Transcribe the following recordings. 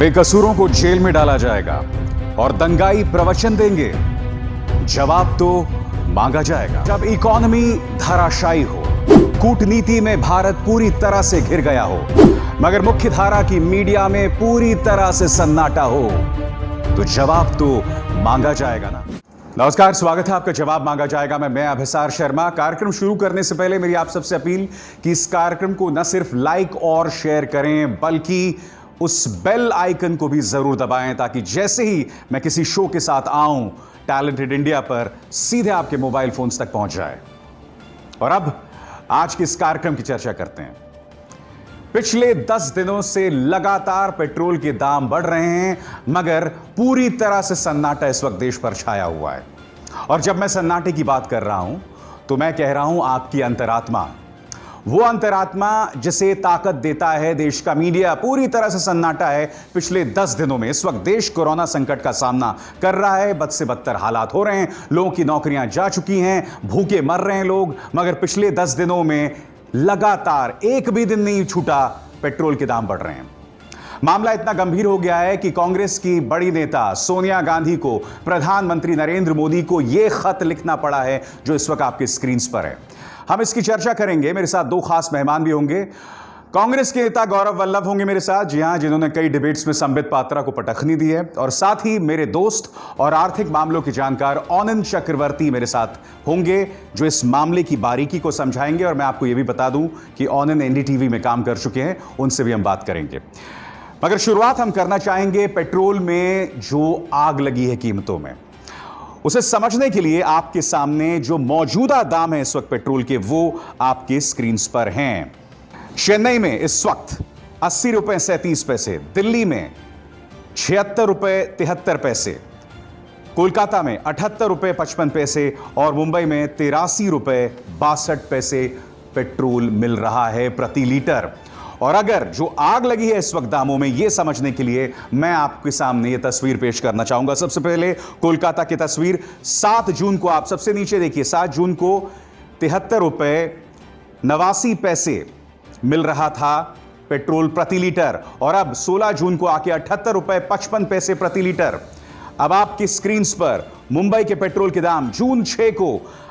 बेकसूरों को जेल में डाला जाएगा और दंगाई प्रवचन देंगे, जवाब तो मांगा जाएगा। जब इकोनॉमी धराशायी हो, कूटनीति में भारत पूरी तरह से घिर गया हो, मगर मुख्य धारा की मीडिया में पूरी तरह से सन्नाटा हो, तो जवाब तो मांगा जाएगा ना। नमस्कार, स्वागत है आपका जवाब मांगा जाएगा। मैं अभिसार शर्मा। कार्यक्रम शुरू करने से पहले मेरी आप सबसे अपील कि इस कार्यक्रम को न सिर्फ लाइक और शेयर करें, बल्कि उस बेल आइकन को भी जरूर दबाएं, ताकि जैसे ही मैं किसी शो के साथ आऊं, टैलेंटेड इंडिया पर सीधे आपके मोबाइल फोन्स तक पहुंच जाए। और अब आज के इस कार्यक्रम की चर्चा करते हैं। पिछले 10 दिनों से लगातार पेट्रोल के दाम बढ़ रहे हैं, मगर पूरी तरह से सन्नाटा इस वक्त देश पर छाया हुआ है। और जब मैं सन्नाटे की बात कर रहा हूं, तो मैं कह रहा हूं आपकी अंतरात्मा, वो अंतरात्मा जिसे ताकत देता है देश का मीडिया। पूरी तरह से सन्नाटा है पिछले 10 दिनों में। इस वक्त देश कोरोना संकट का सामना कर रहा है, बद से बदतर हालात हो रहे हैं, लोगों की नौकरियां जा चुकी हैं, भूखे मर रहे हैं लोग, मगर पिछले 10 दिनों में लगातार एक भी दिन नहीं छूटा, पेट्रोल के दाम बढ़ रहे हैं। मामला इतना गंभीर हो गया है कि कांग्रेस की बड़ी नेता सोनिया गांधी को प्रधानमंत्री नरेंद्र मोदी को यह खत लिखना पड़ा है, जो इस वक्त आपके स्क्रीन पर है। हम इसकी चर्चा करेंगे। मेरे साथ 2 खास मेहमान भी होंगे। कांग्रेस के नेता गौरव वल्लभ होंगे मेरे साथ, जी हां, जिन्होंने कई डिबेट्स में संबित पात्रा को पटखनी दी है। और साथ ही मेरे दोस्त और आर्थिक मामलों के जानकार आनंद चक्रवर्ती मेरे साथ होंगे, जो इस मामले की बारीकी को समझाएंगे। और मैं आपको यह भी बता दूं कि आनंद एनडीटीवी में काम कर चुके हैं, उनसे भी हम बात करेंगे। मगर शुरुआत हम करना चाहेंगे पेट्रोल में जो आग लगी है कीमतों में, उसे समझने के लिए आपके सामने जो मौजूदा दाम है इस वक्त पेट्रोल के, वो आपके स्क्रीन पर हैं। चेन्नई में इस वक्त 80 रुपए 37 पैसे, दिल्ली में 76 रुपए 73 पैसे, कोलकाता में 78 रुपए 55 पैसे और मुंबई में 83 रुपए 62 पैसे पेट्रोल मिल रहा है प्रति लीटर। और अगर जो आग लगी है इस वक्त दामों में, यह समझने के लिए मैं आपके सामने यह तस्वीर पेश करना चाहूंगा। सबसे पहले कोलकाता की तस्वीर। 7 जून को आप सबसे नीचे देखिए, 7 जून को 73 रुपए 89 पैसे मिल रहा था पेट्रोल प्रति लीटर, और अब 16 जून को आके 78 रुपए 55 पैसे प्रति लीटर। अब आपकी स्क्रीन पर मुंबई के पेट्रोल के दाम जून 6 को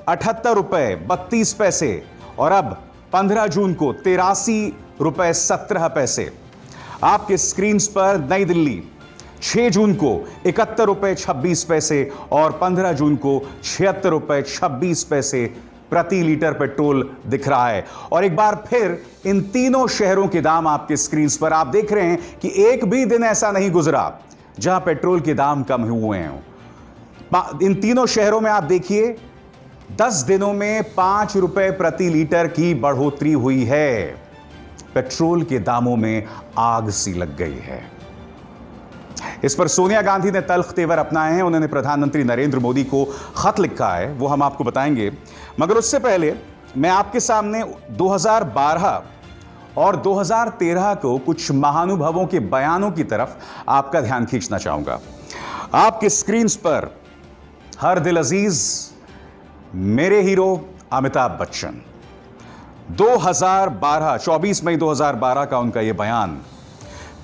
78 रुपए 32 पैसे और अब 15 जून को 83 रुपए 17 पैसे। आपके स्क्रीन पर नई दिल्ली 6 जून को 71 रुपए 26 पैसे और 15 जून को 76 रुपए 26 पैसे प्रति लीटर पेट्रोल दिख रहा है। और एक बार फिर इन तीनों शहरों के दाम आपके स्क्रीन पर आप देख रहे हैं कि एक भी दिन ऐसा नहीं गुजरा जहां पेट्रोल के दाम कम हुए हों। इन तीनों शहरों में आप देखिए 10 दिनों में 5 रुपए प्रति लीटर की बढ़ोतरी हुई है। पेट्रोल के दामों में आग सी लग गई है। इस पर सोनिया गांधी ने तल्ख तेवर अपनाए हैं। उन्होंने प्रधानमंत्री नरेंद्र मोदी को खत लिखा है, वो हम आपको बताएंगे। मगर उससे पहले मैं आपके सामने 2012 और 2013 को कुछ महानुभावों के बयानों की तरफ आपका ध्यान खींचना चाहूंगा। आपके स्क्रीन पर हर दिल अजीज मेरे हीरो अमिताभ बच्चन, 2012 24 मई 2012 का उनका यह बयान।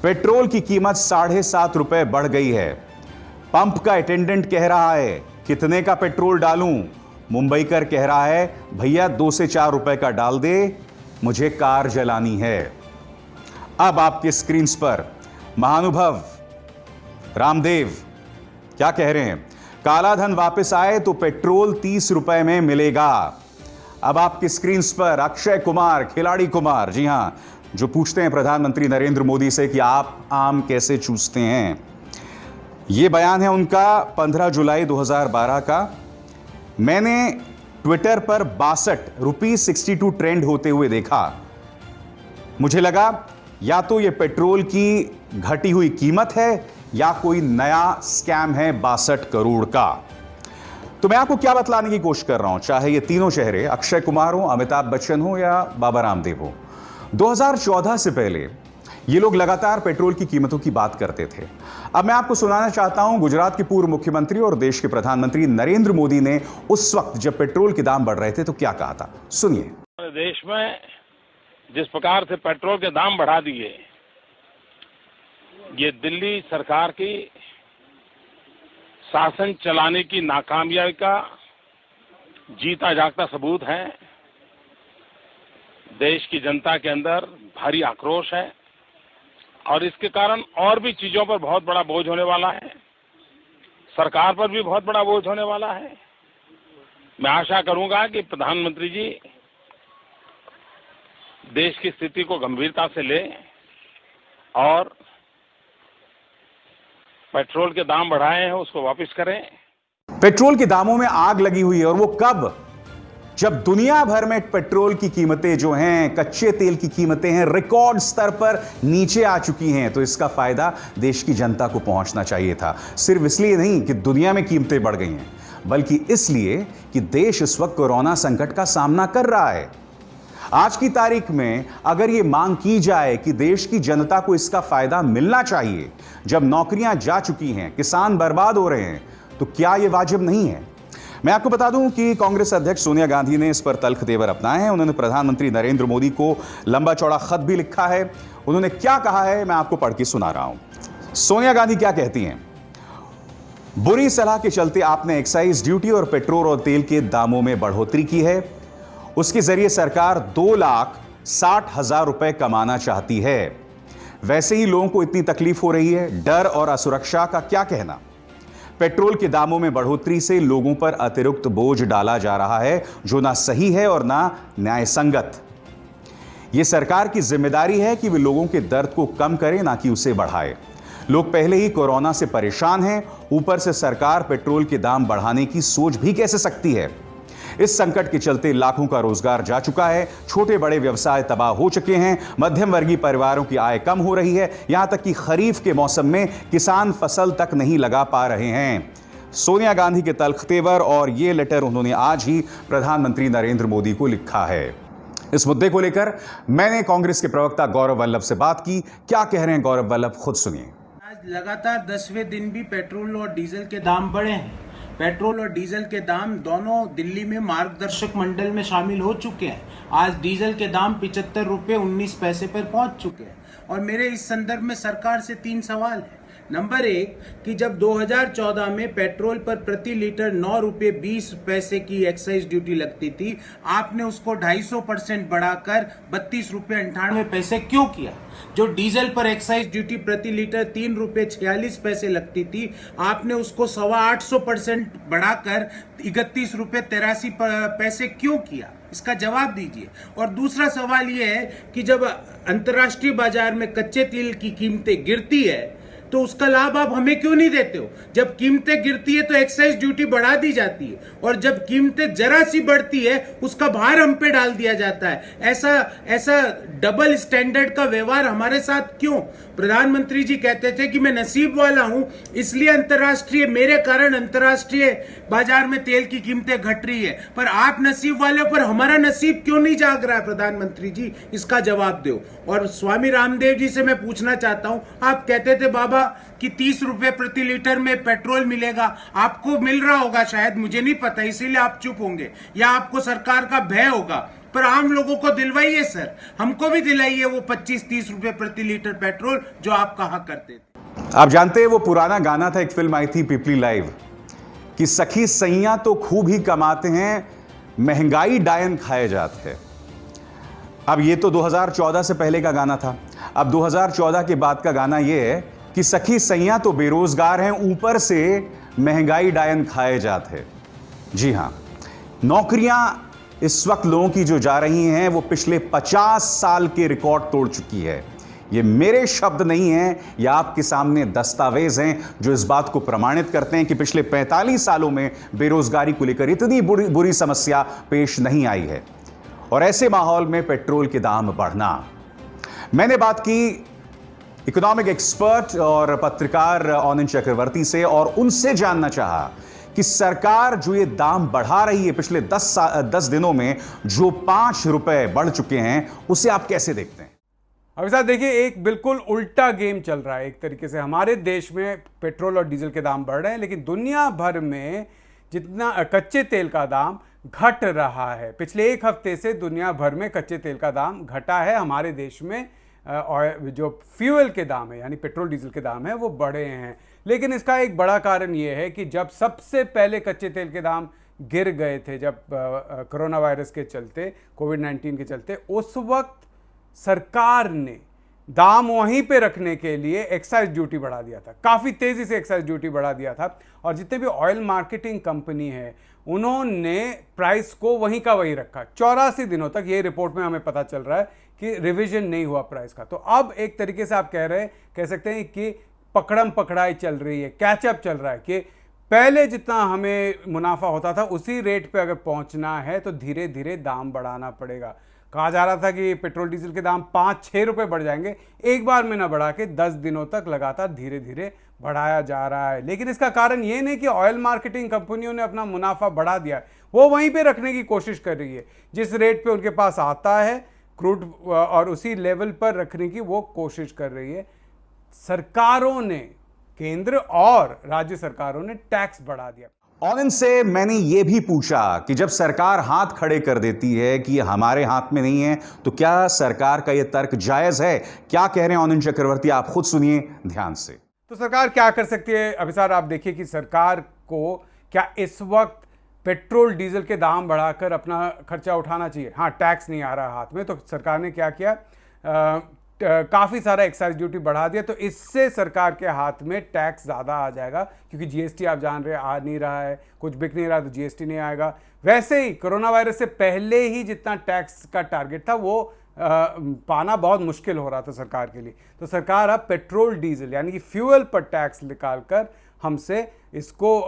पेट्रोल की कीमत 7.5 रुपए बढ़ गई है। पंप का अटेंडेंट कह रहा है कितने का पेट्रोल डालूं, मुंबईकर कह रहा है भैया 2 से 4 रुपए का डाल दे, मुझे कार जलानी है। अब आपके स्क्रीन पर महानुभव रामदेव क्या कह रहे हैं, काला धन वापस आए तो पेट्रोल 30 रुपए में मिलेगा। अब आपकी स्क्रीन पर अक्षय कुमार, खिलाड़ी कुमार, जी हां, जो पूछते हैं प्रधानमंत्री नरेंद्र मोदी से कि आप आम कैसे चूसते हैं। यह बयान है उनका 15 जुलाई 2012 का। मैंने ट्विटर पर 62 ₹62 ट्रेंड होते हुए देखा। मुझे लगा या तो यह पेट्रोल की घटी हुई कीमत है या कोई नया स्कैम है 62 करोड़ का। तो मैं आपको क्या बतलाने की कोशिश कर रहा हूं, चाहे ये तीनों चेहरे अक्षय कुमार हो, अमिताभ बच्चन हो या बाबा रामदेव हो, 2014 से पहले ये लोग लगातार पेट्रोल की कीमतों की बात करते थे। अब मैं आपको सुनाना चाहता हूं गुजरात के पूर्व मुख्यमंत्री और देश के प्रधानमंत्री नरेंद्र मोदी ने उस वक्त जब पेट्रोल के दाम बढ़ रहे थे तो क्या कहा था, सुनिए। देश में जिस प्रकार से पेट्रोल के दाम बढ़ा दिए, ये दिल्ली सरकार की शासन चलाने की नाकामयाबी का जीता जागता सबूत है। देश की जनता के अंदर भारी आक्रोश है और इसके कारण और भी चीजों पर बहुत बड़ा बोझ होने वाला है। सरकार पर भी बहुत बड़ा बोझ होने वाला है। मैं आशा करूंगा कि प्रधानमंत्री जी देश की स्थिति को गंभीरता से लें और पेट्रोल के दाम बढ़ाए हैं उसको वापस करें। पेट्रोल के दामों में आग लगी हुई है और वो कब? जब दुनिया भर में पेट्रोल की कीमतें जो हैं, कच्चे तेल की कीमतें हैं, रिकॉर्ड स्तर पर नीचे आ चुकी हैं। तो इसका फायदा देश की जनता को पहुंचना चाहिए था। सिर्फ इसलिए नहीं कि दुनिया में कीमतें बढ़ गई हैं, बल्कि इसलिए कि देश इस वक्त कोरोना संकट का सामना कर रहा है। आज की तारीख में अगर यह मांग की जाए कि देश की जनता को इसका फायदा मिलना चाहिए, जब नौकरियां जा चुकी हैं, किसान बर्बाद हो रहे हैं, तो क्या यह वाजिब नहीं है? मैं आपको बता दूं कि कांग्रेस अध्यक्ष सोनिया गांधी ने इस पर तल्ख तेवर अपनाए हैं। उन्होंने प्रधानमंत्री नरेंद्र मोदी को लंबा चौड़ा खत भी लिखा है। उन्होंने क्या कहा है, मैं आपको पढ़ के सुना रहा हूं। सोनिया गांधी क्या कहती हैं? बुरी सलाह के चलते आपने एक्साइज ड्यूटी और पेट्रोल और तेल के दामों में बढ़ोतरी की है। उसके जरिए सरकार 2,60,000 रुपए कमाना चाहती है। वैसे ही लोगों को इतनी तकलीफ हो रही है, डर और असुरक्षा का क्या कहना। पेट्रोल के दामों में बढ़ोतरी से लोगों पर अतिरिक्त बोझ डाला जा रहा है, जो ना सही है और ना न्यायसंगत। यह सरकार की जिम्मेदारी है कि वे लोगों के दर्द को कम करे, ना कि उसे बढ़ाए। लोग पहले ही कोरोना से परेशान हैं, ऊपर से सरकार पेट्रोल के दाम बढ़ाने की सोच भी कैसे सकती है? इस संकट के चलते लाखों का रोजगार जा चुका है, छोटे बड़े व्यवसाय तबाह हो चुके हैं, मध्यम वर्गीय परिवारों की आय कम हो रही है, यहां तक कि खरीफ के मौसम में किसान फसल तक नहीं लगा पा रहे हैं। सोनिया गांधी के तल्ख तेवर और ये लेटर उन्होंने आज ही प्रधानमंत्री नरेंद्र मोदी को लिखा है। इस मुद्दे को लेकर मैंने कांग्रेस के प्रवक्ता गौरव वल्लभ से बात की। क्या कह रहे हैं गौरव वल्लभ, खुद सुनिए। आज लगातार 10वें दिन भी पेट्रोल और डीजल के दाम बढ़े हैं। पेट्रोल और डीजल के दाम दोनों दिल्ली में मार्गदर्शक मंडल में शामिल हो चुके हैं। आज डीजल के दाम 75 रुपये 19 पैसे पर पहुंच चुके हैं। और मेरे इस संदर्भ में सरकार से 3 सवाल है। नंबर 1 कि जब 2014 में पेट्रोल पर प्रति लीटर 9 रुपये 20 पैसे की एक्साइज ड्यूटी लगती थी, आपने उसको 250% बढ़ाकर 32 रुपये 98 पैसे क्यों किया? जो डीजल पर एक्साइज ड्यूटी प्रति लीटर 3 रुपये 46 पैसे लगती थी, आपने उसको 850% बढ़ाकर 31 रुपये 83 पैसे क्यों किया? इसका जवाब दीजिए। और दूसरा सवाल यह है कि जब अंतर्राष्ट्रीय बाजार में कच्चे तेल की कीमतें गिरती है, तो उसका लाभ आप हमें क्यों नहीं देते हो? जब कीमतें गिरती है तो एक्साइज ड्यूटी बढ़ा दी जाती है, और जब कीमतें जरा सी बढ़ती है उसका भार हम पे डाल दिया जाता है। ऐसा डबल स्टैंडर्ड का व्यवहार हमारे साथ क्यों? प्रधानमंत्री जी कहते थे कि मैं नसीब वाला हूं, इसलिए अंतर्राष्ट्रीय मेरे कारण अंतर्राष्ट्रीय बाजार में तेल की कीमतें घट रही है। पर आप नसीब वाले पर हमारा नसीब क्यों नहीं जाग रहा है? प्रधानमंत्री जी, इसका जवाब दो। और स्वामी रामदेव जी से मैं पूछना चाहता हूं, आप कहते थे बाबा कि 30 रुपए प्रति लीटर में पेट्रोल मिलेगा, आपको मिल रहा होगा शायद, मुझे नहीं पता, इसीलिए आप चुप होंगे, या आपको सरकार का भय होगा। पर आम लोगों को दिलवाइए सर, हमको भी दिलाइए वो 25-30 रुपए प्रति लीटर पेट्रोल जो आप कहा करते थे। आप जानते हैं वो पुराना गाना था, एक फिल्म आई थी पीपली लाइव, कि सखी सैया तो खूब ही कमाते हैं, महंगाई डायन खाए जाते हैं। अब ये तो 2014 से पहले का गाना था। अब 2014 के बाद का गाना ये है कि सखी सैया तो बेरोजगार हैं, ऊपर से महंगाई डायन खाए जाते हैं। जी हां, नौकरियां इस वक्त लोगों की जो जा रही हैं वो पिछले 50 साल के रिकॉर्ड तोड़ चुकी है। ये मेरे शब्द नहीं हैं, ये आपके सामने दस्तावेज हैं जो इस बात को प्रमाणित करते हैं कि पिछले 45 सालों में बेरोजगारी को लेकर इतनी बुरी समस्या पेश नहीं आई है। और ऐसे माहौल में पेट्रोल के दाम बढ़ना। मैंने बात की इकोनॉमिक एक्सपर्ट और पत्रकार आनंद चक्रवर्ती से और उनसे जानना चाहा कि सरकार जो ये दाम बढ़ा रही है, पिछले 10 दिनों में जो 5 रुपए बढ़ चुके हैं, उसे आप कैसे देखते हैं? अब साथ देखिए, एक बिल्कुल उल्टा गेम चल रहा है। एक तरीके से हमारे देश में पेट्रोल और डीजल के दाम बढ़ रहे हैं, लेकिन दुनिया भर में जितना कच्चे तेल का दाम घट रहा है। पिछले एक हफ्ते से दुनिया भर में कच्चे तेल का दाम घटा है, हमारे देश में जो फ्यूल के दाम है यानी पेट्रोल डीजल के दाम है वो बढ़े हैं। लेकिन इसका एक बड़ा कारण ये है कि जब सबसे पहले कच्चे तेल के दाम गिर गए थे, जब कोरोना वायरस के चलते, कोविड-19 के चलते, उस वक्त सरकार ने दाम वहीं पे रखने के लिए एक्साइज ड्यूटी बढ़ा दिया था, काफ़ी तेज़ी से एक्साइज ड्यूटी बढ़ा दिया था। और जितने भी ऑयल मार्केटिंग कंपनी है उन्होंने प्राइस को वहीं का वहीं रखा 84 दिनों तक। ये रिपोर्ट में हमें पता चल रहा है कि रिवीजन नहीं हुआ प्राइस का। तो अब एक तरीके से आप कह सकते हैं कि पकड़म पकड़ाई चल रही है, कैचअप चल रहा है कि पहले जितना हमें मुनाफा होता था उसी रेट पे अगर पहुंचना है तो धीरे धीरे दाम बढ़ाना पड़ेगा। कहा जा रहा था कि पेट्रोल डीजल के दाम 5-6 रुपए बढ़ जाएंगे, एक बार में ना बढ़ा के 10 दिनों तक लगातार धीरे धीरे बढ़ाया जा रहा है। लेकिन इसका कारण ये नहीं कि ऑयल मार्केटिंग कंपनियों ने अपना मुनाफा बढ़ा दिया है, वो वहीं पे रखने की कोशिश कर रही है। जिस रेट पे उनके पास आता है क्रूड और उसी लेवल पर रखने की वो कोशिश कर रही है। सरकारों ने, केंद्र और राज्य सरकारों ने टैक्स बढ़ा दिया। और इनसे मैंने यह भी पूछा कि जब सरकार हाथ खड़े कर देती है कि हमारे हाथ में नहीं है, तो क्या सरकार का यह तर्क जायज है? क्या कह रहे हैं आनंद चक्रवर्ती, आप खुद सुनिए ध्यान से। तो सरकार क्या कर सकती है अभिसार? आप देखिए कि सरकार को क्या इस वक्त पेट्रोल डीजल के दाम बढ़ाकर अपना खर्चा उठाना चाहिए? हाँ, टैक्स नहीं आ रहा हाथ में, तो सरकार ने क्या किया, काफ़ी सारा एक्साइज ड्यूटी बढ़ा दिया। तो इससे सरकार के हाथ में टैक्स ज़्यादा आ जाएगा, क्योंकि जीएसटी आप जान रहे आ नहीं रहा है, कुछ बिक नहीं रहा तो जीएसटी नहीं आएगा। वैसे ही कोरोना वायरस से पहले ही जितना टैक्स का टारगेट था वो पाना बहुत मुश्किल हो रहा था सरकार के लिए। तो सरकार अब पेट्रोल डीजल यानी कि फ्यूल पर टैक्स निकालकर हमसे इसको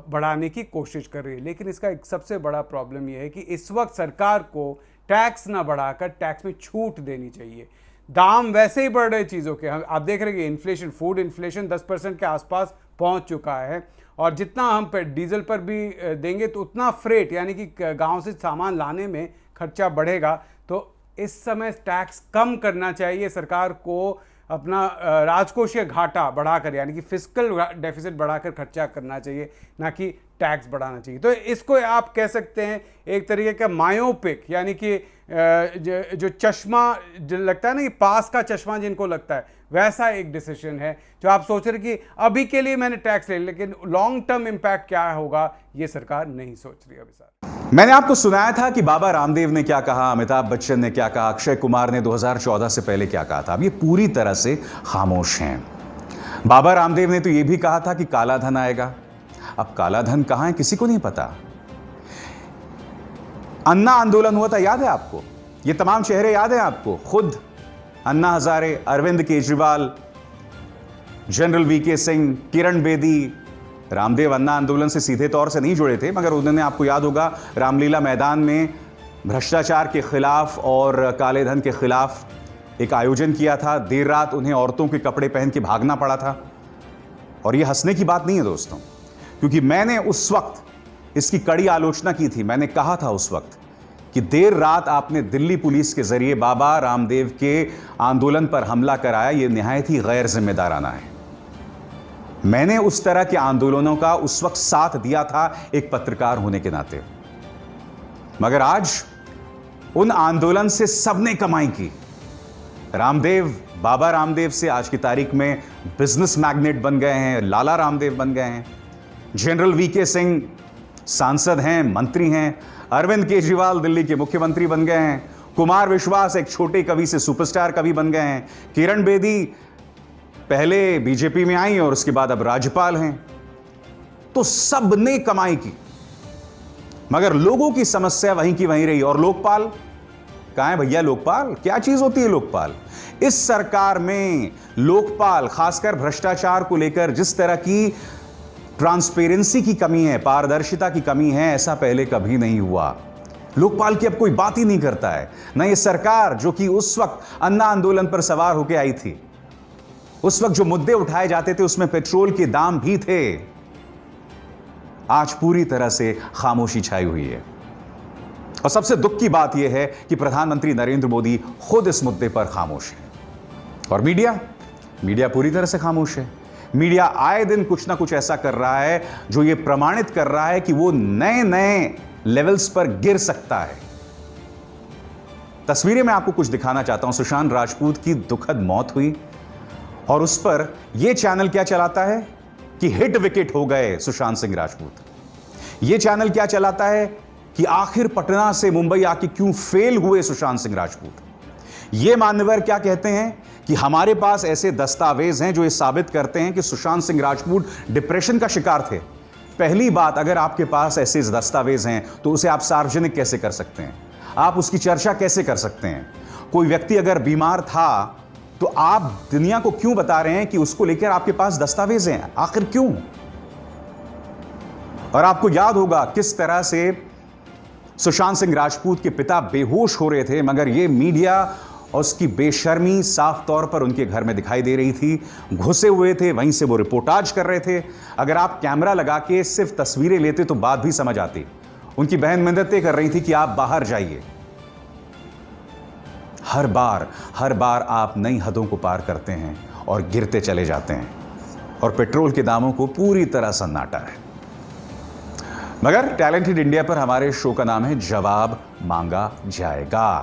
बढ़ाने की कोशिश कर रही है। लेकिन इसका एक सबसे बड़ा प्रॉब्लम यह है कि इस वक्त सरकार को टैक्स ना बढ़ाकर टैक्स में छूट देनी चाहिए। दाम वैसे ही बढ़ रहे चीज़ों के, आप देख रहे हैं कि इन्फ्लेशन, फूड इन्फ्लेशन 10% के आसपास पहुंच चुका है। और जितना हम डीजल पर भी देंगे तो उतना फ्रेट यानी कि गांव से सामान लाने में खर्चा बढ़ेगा। तो इस समय टैक्स कम करना चाहिए सरकार को, अपना राजकोषीय घाटा बढ़ाकर यानी कि फिस्कल डेफिसिट बढ़ाकर खर्चा करना चाहिए, ना कि टैक्स बढ़ाना चाहिए। तो इसको आप कह सकते हैं एक तरीके का मायोपिक, यानी कि जो चश्मा जो लगता है ना, कि पास का चश्मा जिनको लगता है, वैसा एक डिसीजन है जो आप सोच रहे कि अभी के लिए मैंने टैक्स ले, लेकिन लॉन्ग टर्म इंपैक्ट क्या होगा ये सरकार नहीं सोच रही अभी। सर, मैंने आपको सुनाया था कि बाबा रामदेव ने क्या कहा, अमिताभ बच्चन ने क्या कहा, अक्षय कुमार ने 2014 से पहले क्या कहा था। अब ये पूरी तरह से खामोश हैं। बाबा रामदेव ने तो ये भी कहा था कि काला धन आएगा। अब काला धन कहां है किसी को नहीं पता। अन्ना आंदोलन हुआ था, याद है आपको? ये तमाम चेहरे याद है आपको? खुद अन्ना हजारे, अरविंद केजरीवाल, जनरल वीके सिंह, किरण बेदी। रामदेव अन्ना आंदोलन से सीधे तौर से नहीं जुड़े थे, मगर उन्होंने, आपको याद होगा, रामलीला मैदान में भ्रष्टाचार के खिलाफ और काले धन के खिलाफ एक आयोजन किया था। देर रात उन्हें औरतों के कपड़े पहन के भागना पड़ा था। और यह हंसने की बात नहीं है दोस्तों, क्योंकि मैंने उस वक्त इसकी कड़ी आलोचना की थी। मैंने कहा था उस वक्त कि देर रात आपने दिल्ली पुलिस के जरिए बाबा रामदेव के आंदोलन पर हमला कराया, यह निहायत ही गैर जिम्मेदाराना है। मैंने उस तरह के आंदोलनों का उस वक्त साथ दिया था एक पत्रकार होने के नाते, मगर आज उन आंदोलन से सबने कमाई की। रामदेव, बाबा रामदेव से आज की तारीख में बिजनेस मैग्नेट बन गए हैं, लाला रामदेव बन गए हैं। जनरल वीके सिंह सांसद हैं, मंत्री हैं। अरविंद केजरीवाल दिल्ली के मुख्यमंत्री बन गए हैं। कुमार विश्वास एक छोटे कवि से सुपरस्टार कवि बन गए हैं। किरण बेदी पहले बीजेपी में आई और उसके बाद अब राज्यपाल हैं। तो सबने कमाई की, मगर लोगों की समस्या वहीं की वहीं रही। और लोकपाल कहां है भैया? लोकपाल क्या चीज होती है? लोकपाल, इस सरकार में लोकपाल, खासकर भ्रष्टाचार को लेकर जिस तरह की ट्रांसपेरेंसी की कमी है, पारदर्शिता की कमी है, ऐसा पहले कभी नहीं हुआ। लोकपाल की अब कोई बात ही नहीं करता है। ना ये सरकार जो कि उस वक्त अन्ना आंदोलन पर सवार होकर आई थी, उस वक्त जो मुद्दे उठाए जाते थे उसमें पेट्रोल के दाम भी थे। आज पूरी तरह से खामोशी छाई हुई है। और सबसे दुख की बात यह है कि प्रधानमंत्री नरेंद्र मोदी खुद इस मुद्दे पर खामोश है। और मीडिया पूरी तरह से खामोश है। मीडिया आए दिन कुछ ना कुछ ऐसा कर रहा है जो यह प्रमाणित कर रहा है कि वो नए नए लेवल्स पर गिर सकता है। तस्वीरें मैं आपको कुछ दिखाना चाहता हूं। सुशांत राजपूत की दुखद मौत हुई और उस पर यह चैनल क्या चलाता है कि हिट विकेट हो गए सुशांत सिंह राजपूत। यह चैनल क्या चलाता है कि आखिर पटना से मुंबई आके क्यों फेल हुए सुशांत सिंह राजपूत। यह मान्यवर क्या कहते हैं कि हमारे पास ऐसे दस्तावेज हैं जो यह साबित करते हैं कि सुशांत सिंह राजपूत डिप्रेशन का शिकार थे। पहली बात, अगर आपके पास ऐसे दस्तावेज हैं तो उसे आप सार्वजनिक कैसे कर सकते हैं? आप उसकी चर्चा कैसे कर सकते हैं? कोई व्यक्ति अगर बीमार था तो आप दुनिया को क्यों बता रहे हैं कि उसको लेकर आपके पास दस्तावेज हैं? आखिर क्यों? और आपको याद होगा किस तरह से सुशांत सिंह राजपूत के पिता बेहोश हो रहे थे, मगर यह मीडिया और उसकी बेशर्मी साफ तौर पर उनके घर में दिखाई दे रही थी। घुसे हुए थे, वहीं से वो रिपोर्टाज कर रहे थे। अगर आप कैमरा लगा के सिर्फ तस्वीरें लेते तो बात भी समझ आती। उनकी बहन मिन्नतें कर रही थी कि आप बाहर जाइए। हर बार आप नई हदों को पार करते हैं और गिरते चले जाते हैं, और पेट्रोल के दामों को पूरी तरह सन्नाटा है। मगर टैलेंटेड इंडिया पर हमारे शो का नाम है जवाब मांगा जाएगा,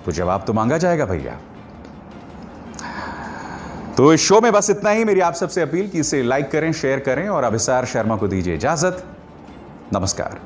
तो जवाब तो मांगा जाएगा भैया। तो इस शो में बस इतना ही। मेरी आप सबसे अपील कि इसे लाइक करें, शेयर करें और अभिसार शर्मा को दीजिए इजाजत। नमस्कार।